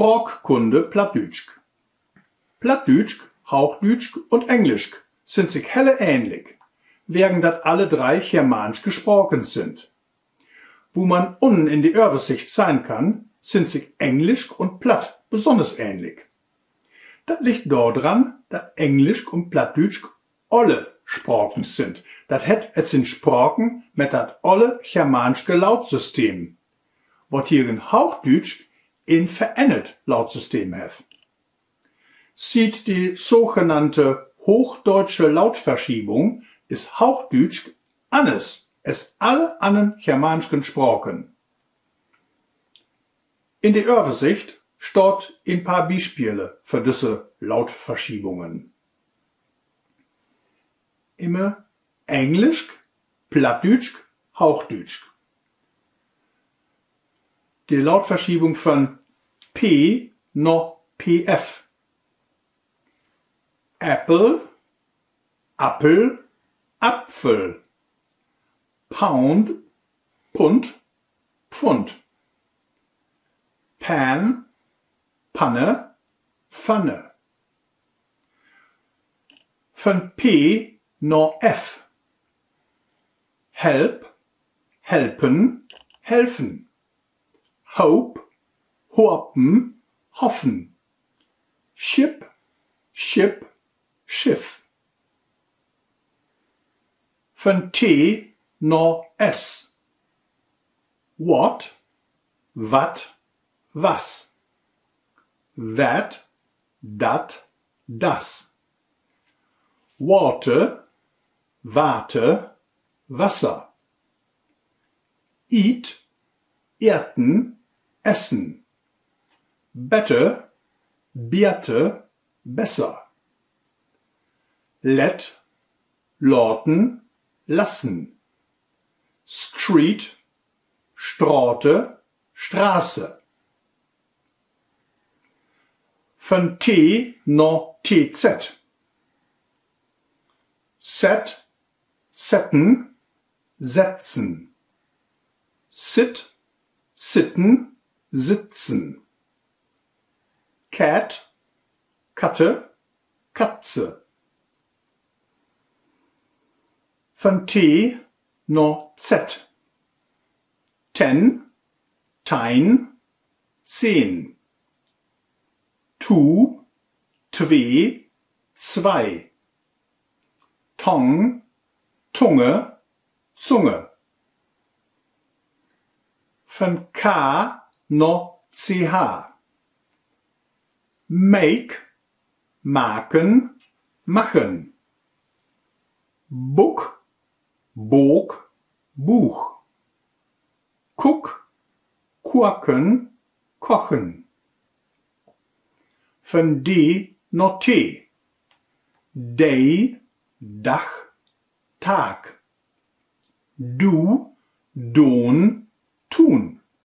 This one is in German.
Sprachkunde Plattdütsch. Plattdütsch, Hauchdütsch und Englisch sind sich helle ähnlich, wegen dat alle drei germanisch gesprochen sind. Wo man unten in die Übersicht sein kann, sind sich Englisch und Platt besonders ähnlich. Das liegt daran, dass Englisch und Plattdütsch alle Sprachen sind. Das het sind Sprachen mit dat alle germanische Lautsystem, wat hier in Hauchdütsch in verändert Lautsystem hat. Sieht die sogenannte hochdeutsche Lautverschiebung, ist Hauchdütsch anders als alle anderen germanischen Sprachen. In der Übersicht steht ein paar Beispiele für diese Lautverschiebungen. Immer Englisch, Plattdütsch, Hauchdütsch. Die Lautverschiebung von P nach PF. Apple, Appel, Apfel. Pound, Pfund, Pfund. Pan, Panne, Pfanne. Von P nach F. Help, helpen, helfen. Hope, hopen, hoffen. Ship, ship, Schiff. Von T nach S. What, wat, was. That, dat, das. Water, Warte, Wasser. Eat, Erden, Essen. Better, Bierte, besser. Let, Lorten, lassen. Street, Straße, Straße. Von T nach TZ. Set, setten, setzen. Sit, sitten, sitzen. Cat, Katte, Katze. Von T nach Z. Ten, tein, 10. Tu, twe, 2. Tong, Tunge, Zunge. Von K nach CH. Make, maken, machen. Book, Bog, Buch. Cook, Quaken, kochen. Von D nach T. Day, Dach, Tag. Du, Don, tun.